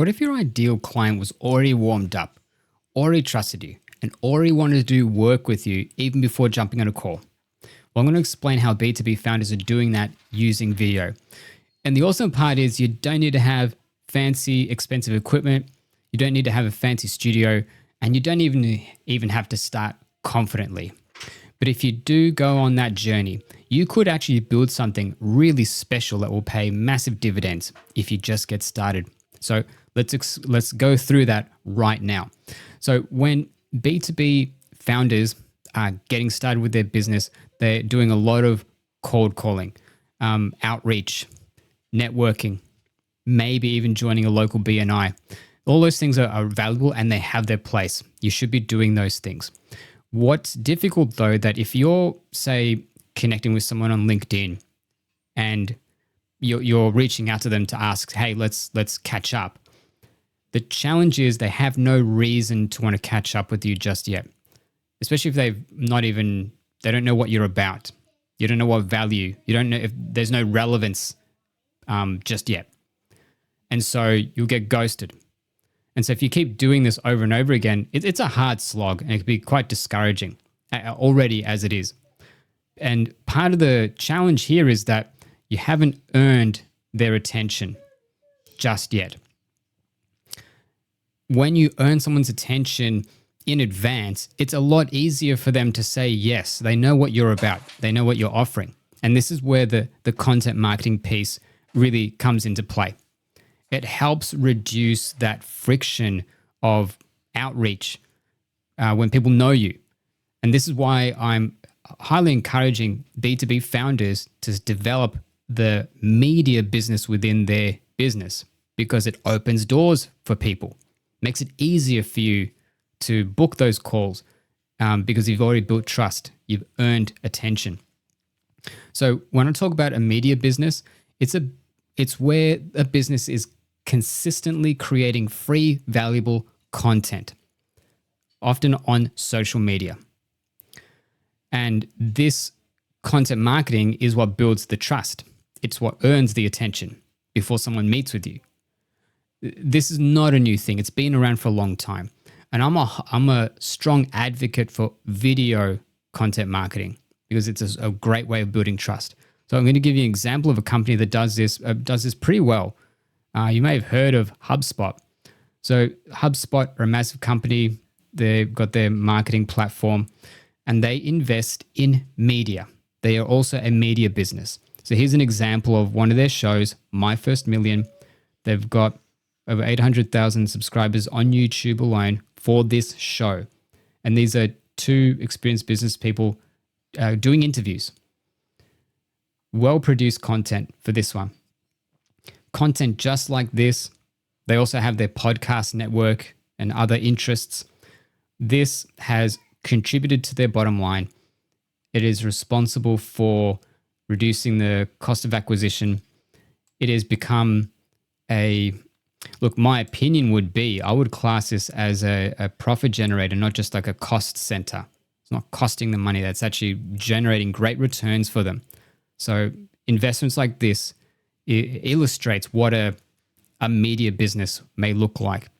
What if your ideal client was already warmed up, already trusted you, and already wanted to do work with you even before jumping on a call? Well, I'm going to explain how B2B founders are doing that using video. And the awesome part is you don't need to have fancy, expensive equipment. You don't need to have a fancy studio, and you don't even have to start confidently. But if you do go on that journey, you could actually build something really special that will pay massive dividends if you just get started. So let's go through that right now. So when B2B founders are getting started with their business, they're doing a lot of cold calling, outreach, networking, maybe even joining a local BNI. All those things are valuable and they have their place. You should be doing those things. What's difficult though, that if you're, say, connecting with someone on LinkedIn and you're reaching out to them to ask, hey, let's catch up. The challenge is they have no reason to want to catch up with you just yet, especially if they don't know what you're about. You don't know what value, you don't know if there's no relevance just yet. And so you'll get ghosted. And so if you keep doing this over and over again, it's a hard slog and it can be quite discouraging already as it is. And part of the challenge here is that you haven't earned their attention just yet. When you earn someone's attention in advance, it's a lot easier for them to say yes. They know what you're about. They know what you're offering. And this is where the content marketing piece really comes into play. It helps reduce that friction of outreach when people know you. And this is why I'm highly encouraging B2B founders to develop the media business within their business, because it opens doors for people, makes it easier for you to book those calls because you've already built trust, you've earned attention. So when I talk about a media business, it's where a business is consistently creating free, valuable content, often on social media. And this content marketing is what builds the trust. It's what earns the attention before someone meets with you. This is not a new thing. It's been around for a long time. And I'm a strong advocate for video content marketing because it's a great way of building trust. So I'm going to give you an example of a company that does this pretty well. You may have heard of HubSpot. So HubSpot are a massive company. They've got their marketing platform and they invest in media. They are also a media business. So here's an example of one of their shows, My First Million. They've got over 800,000 subscribers on YouTube alone for this show. And these are two experienced business people doing interviews. Well-produced content for this one. Content just like this. They also have their podcast network and other interests. This has contributed to their bottom line. It is responsible for reducing the cost of acquisition. It has become my opinion would be, I would class this as a profit generator, not just like a cost center. It's not costing them money. That's actually generating great returns for them. So investments like this illustrates what a media business may look like.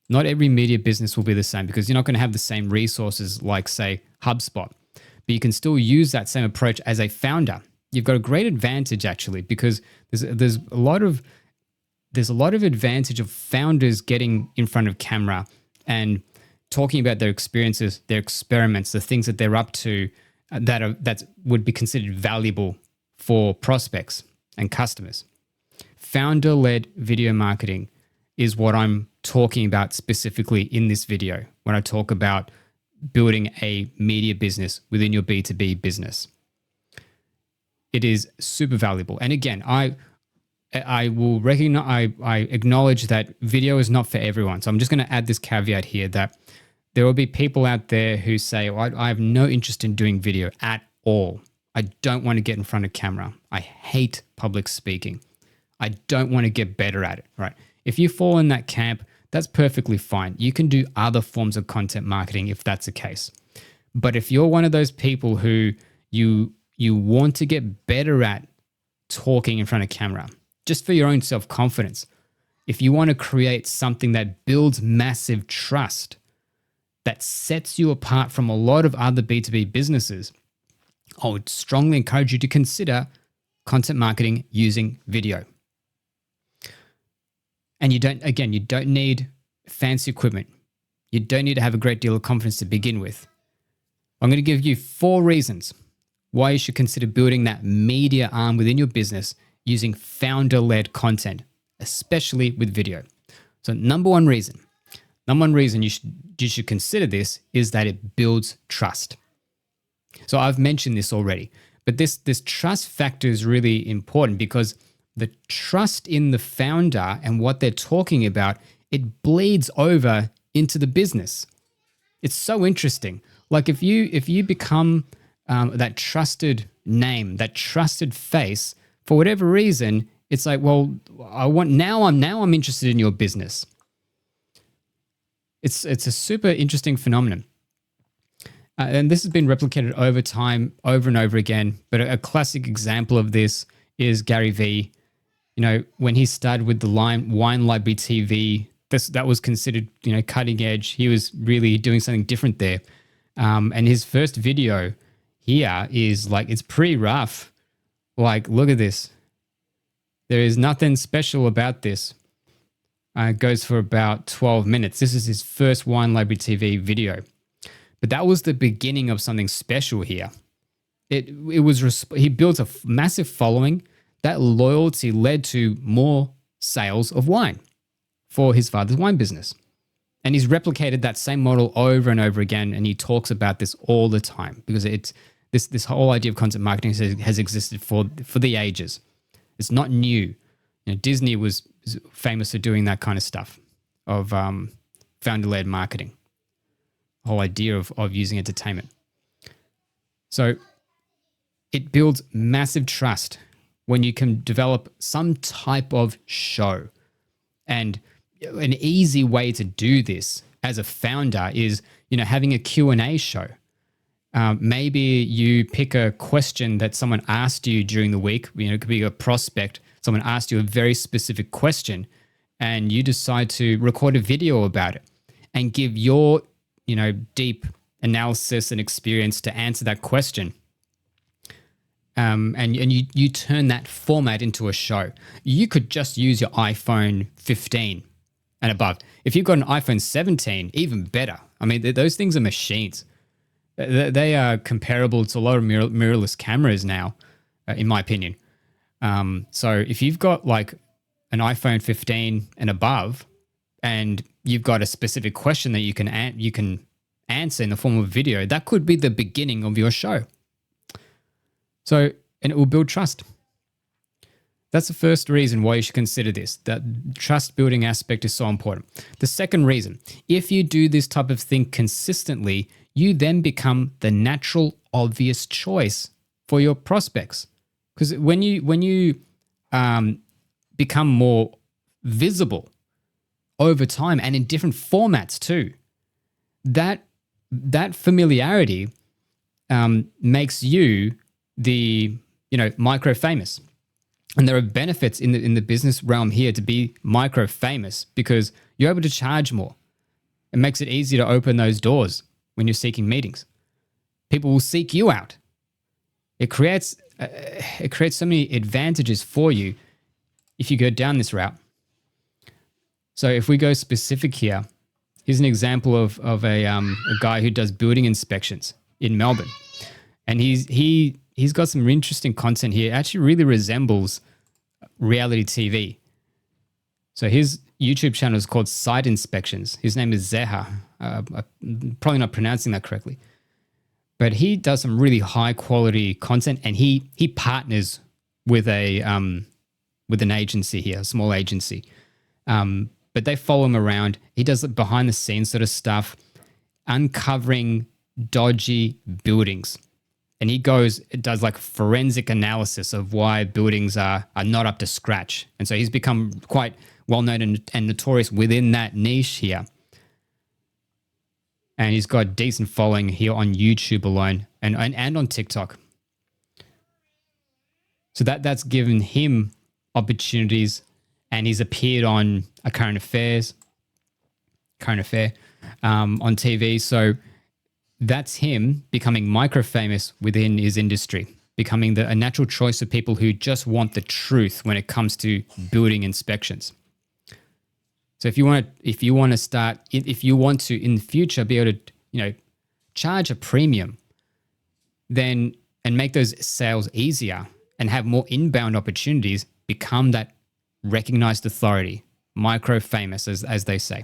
Not every media business will be the same because you're not going to have the same resources like, say, HubSpot. But you can still use that same approach as a founder. You've got a great advantage actually because there's a lot of advantage of founders getting in front of camera and talking about their experiences, their experiments, the things that they're up to that would be considered valuable for prospects and customers. Founder-led video marketing is what I'm talking about specifically in this video when I talk about building a media business within your B2B business. It is super valuable. And again, I will recognize, I acknowledge that video is not for everyone. So I'm just going to add this caveat here that there will be people out there who say, I have no interest in doing video at all. I don't want to get in front of camera. I hate public speaking. I don't want to get better at it, right? If you fall in that camp, that's perfectly fine. You can do other forms of content marketing if that's the case. But if you're one of those people who you want to get better at talking in front of camera, just for your own self-confidence, if you want to create something that builds massive trust, that sets you apart from a lot of other B2B businesses, I would strongly encourage you to consider content marketing using video. And you don't need fancy equipment. You don't need to have a great deal of confidence to begin with. I'm going to give you 4 reasons why you should consider building that media arm within your business using founder-led content, especially with video. So number one reason you should consider this is that it builds trust. So I've mentioned this already, but this trust factor is really important because the trust in the founder and what they're talking about, it bleeds over into the business. It's so interesting. Like if you become that trusted name, that trusted face, for whatever reason, it's like, well, I'm interested in your business. It's a super interesting phenomenon. And this has been replicated over time, over and over again. But a classic example of this is Gary Vee. You know, when he started with the Wine Library TV, that was considered, cutting edge. He was really doing something different there. And his first video here is like, it's pretty rough. Like, look at this. There is nothing special about this. It goes for about 12 minutes. This is his first Wine Library TV video. But that was the beginning of something special here. He built a massive following. That loyalty led to more sales of wine for his father's wine business. And he's replicated that same model over and over again. And he talks about this all the time because it's this whole idea of content marketing has existed for the ages. It's not new. Disney was famous for doing that kind of stuff of founder-led marketing. The whole idea of using entertainment. So it builds massive trust when you can develop some type of show. And an easy way to do this as a founder is, having a Q&A show. Maybe you pick a question that someone asked you during the week. It could be a prospect. Someone asked you a very specific question and you decide to record a video about it and give your, deep analysis and experience to answer that question. And you turn that format into a show. You could just use your iPhone 15 and above. If you've got an iPhone 17, even better. I mean, those things are machines. They are comparable to a lot of mirrorless cameras now, in my opinion. So if you've got like an iPhone 15 and above, and you've got a specific question that you can answer in the form of video, that could be the beginning of your show. So, and it will build trust. That's the first reason why you should consider this. That trust building aspect is so important. The second reason, if you do this type of thing consistently, you then become the natural, obvious choice for your prospects. Because when you become more visible over time and in different formats too, that familiarity makes you the micro famous. And there are benefits in the business realm here to be micro famous because you're able to charge more. It makes it easier to open those doors when you're seeking meetings. People will seek you out. It creates so many advantages for you if you go down this route. So if we go specific here, here's an example of a guy who does building inspections in Melbourne, and he's got some interesting content here. It actually really resembles reality TV. So his YouTube channel is called Site Inspections. His name is Zeha. I'm probably not pronouncing that correctly. But he does some really high quality content, and he partners with an agency here, a small agency. But they follow him around. He does behind the scenes sort of stuff, uncovering dodgy buildings. And he does like forensic analysis of why buildings are not up to scratch. And so he's become quite well known and notorious within that niche here. And he's got a decent following here on YouTube alone and on TikTok. So that's given him opportunities and he's appeared on a current affair on TV. So that's him becoming micro famous within his industry, becoming a natural choice of people who just want the truth when it comes to building inspections. So if you want to in the future be able to, charge a premium, then and make those sales easier and have more inbound opportunities, become that recognized authority, micro famous, as they say.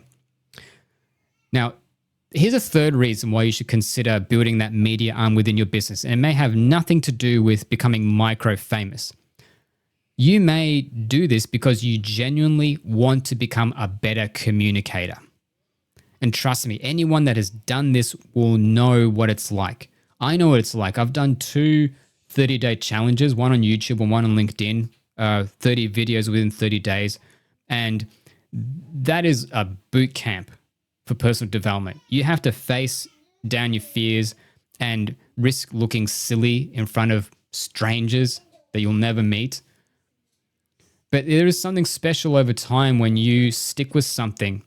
Now, here's a third reason why you should consider building that media arm within your business. And it may have nothing to do with becoming micro famous. You may do this because you genuinely want to become a better communicator. And trust me, anyone that has done this will know what it's like. I know what it's like. I've done 2 30-day challenges, one on YouTube and one on LinkedIn, 30 videos within 30 days. And that is a boot camp for personal development. You have to face down your fears and risk looking silly in front of strangers that you'll never meet. But there is something special over time when you stick with something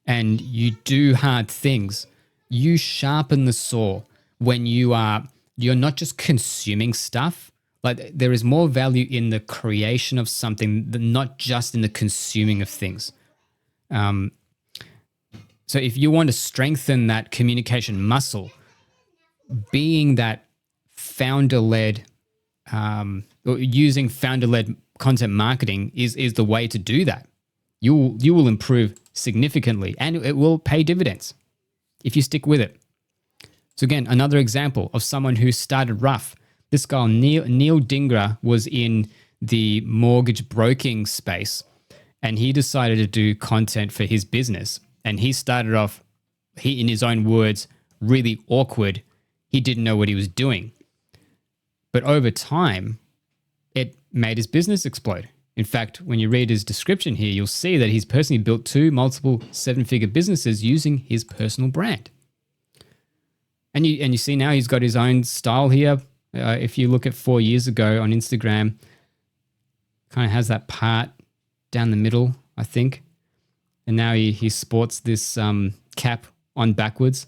and you do hard things. You sharpen the saw when you're not just consuming stuff. Like, there is more value in the creation of something than not just in the consuming of things. So if you want to strengthen that communication muscle, being that founder-led, or using founder-led content marketing is the way to do that. You will improve significantly, and it will pay dividends if you stick with it. So again, another example of someone who started rough. This guy, Neil Dingra, was in the mortgage broking space, and he decided to do content for his business. And he started off, in his own words, really awkward. He didn't know what he was doing. But over time, it made his business explode. In fact, when you read his description here, you'll see that he's personally built 2 multiple 7-figure businesses using his personal brand. And you see now he's got his own style here. If you look at 4 years ago on Instagram, kind of has that part down the middle, I think. And now he sports this cap on backwards.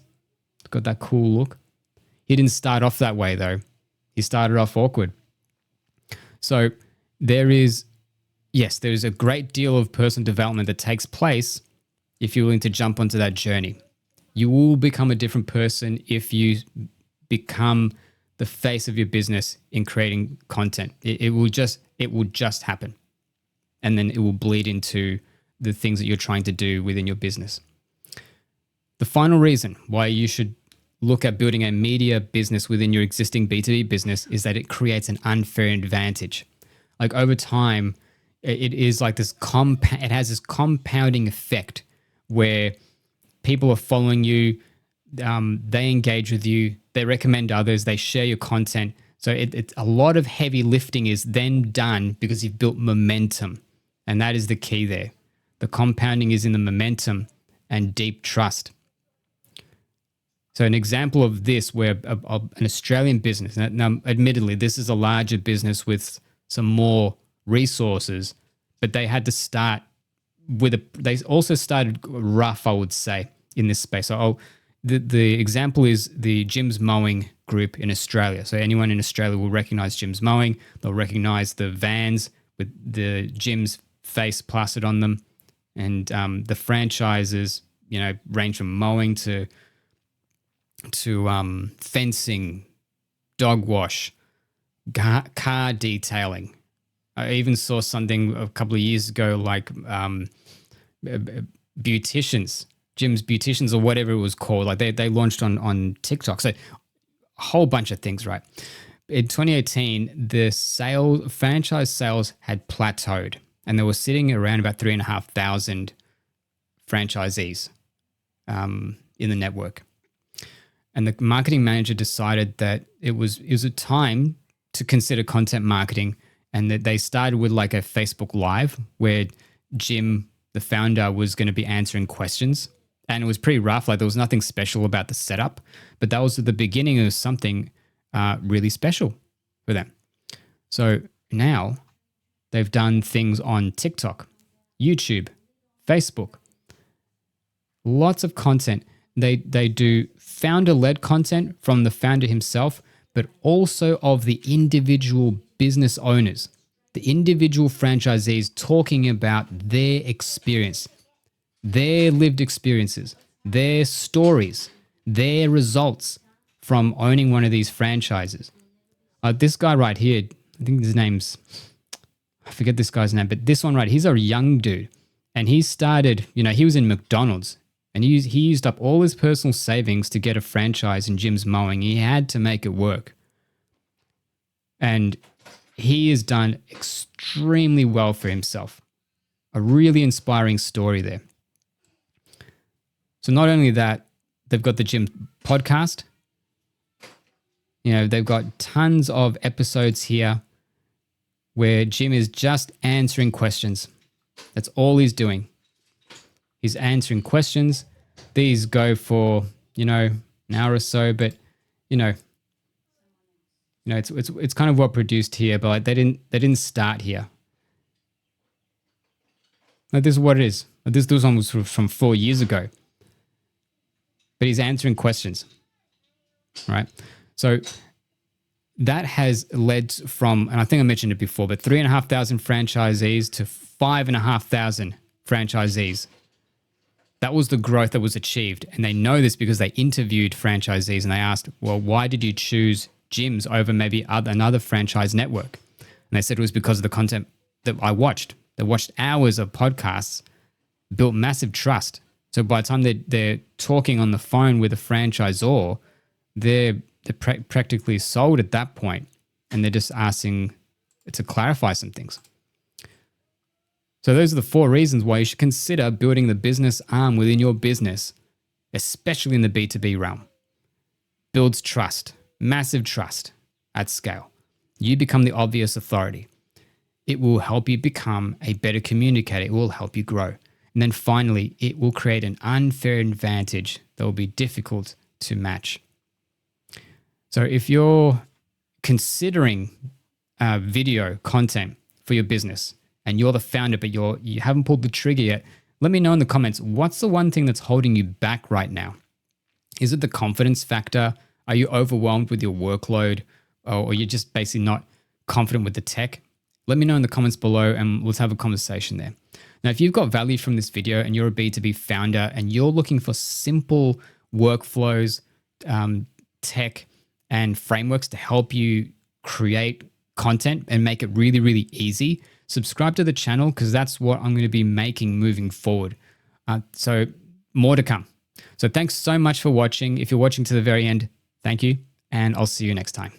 It's got that cool look. He didn't start off that way though. He started off awkward. So there is a great deal of personal development that takes place if you're willing to jump onto that journey. You will become a different person if you become the face of your business in creating content. It will just happen. And then it will bleed into the things that you're trying to do within your business. The final reason why you should look at building a media business within your existing B2B business is that it creates an unfair advantage. Like, over time, it is like this it has this compounding effect where people are following you, they engage with you, they recommend others, they share your content. So it's a lot of heavy lifting is then done because you've built momentum. And that is the key there. The compounding is in the momentum and deep trust. So an example of this where an Australian business, now admittedly, this is a larger business with some more resources, but they had to start they also started rough, I would say, in this space. So the example is the Jim's Mowing group in Australia. So anyone in Australia will recognize Jim's Mowing. They'll recognize the vans with the Jim's face plastered on them. And the franchises, range from mowing to fencing, dog wash, car detailing. I even saw something a couple of years ago like beauticians, Jim's Beauticians or whatever it was called. Like they launched on TikTok. So a whole bunch of things, right? In 2018, the franchise sales had plateaued. And they were sitting around about 3,500 franchisees in the network. And the marketing manager decided that it was a time to consider content marketing, and that they started with like a Facebook Live where Jim, the founder, was going to be answering questions. And it was pretty rough. Like, there was nothing special about the setup, but that was at the beginning of something really special for them. So now They've done things on TikTok, YouTube, Facebook. Lots of content. They do founder-led content from the founder himself, but also of the individual business owners, the individual franchisees talking about their experience, their lived experiences, their stories, their results from owning one of these franchises. This guy right here, I think his name's, I forget this guy's name, but this one right, he's a young dude. And he started, he was in McDonald's and he used up all his personal savings to get a franchise in Jim's Mowing. He had to make it work. And he has done extremely well for himself. A really inspiring story there. So not only that, they've got the Jim podcast. They've got tons of episodes here where Jim is just answering questions. That's all he's doing. He's answering questions. These go for, an hour or so, but, it's kind of what produced here, but they didn't start here. Like, this is what it is. This one was from 4 years ago. But he's answering questions, right? So that has led from, and I think I mentioned it before, but 3,500 franchisees to 5,500 franchisees. That was the growth that was achieved. And they know this because they interviewed franchisees and they asked, well, why did you choose Jim's over maybe another franchise network? And they said it was because of the content that I watched. They watched hours of podcasts, built massive trust. So by the time they're talking on the phone with a franchisor, they're practically sold at that point, and they're just asking to clarify some things. So those are the 4 reasons why you should consider building the business arm within your business, especially in the B2B realm. Builds trust, massive trust at scale. You become the obvious authority. It will help you become a better communicator. It will help you grow. And then finally, it will create an unfair advantage that will be difficult to match. So if you're considering video content for your business and you're the founder, but you haven't pulled the trigger yet, let me know in the comments, what's the one thing that's holding you back right now? Is it the confidence factor? Are you overwhelmed with your workload, or you're just basically not confident with the tech? Let me know in the comments below and let's have a conversation there. Now, if you've got value from this video and you're a B2B founder and you're looking for simple workflows, tech, and frameworks to help you create content and make it really, really easy, subscribe to the channel because that's what I'm going to be making moving forward. So more to come. So thanks so much for watching. If you're watching to the very end, thank you, and I'll see you next time.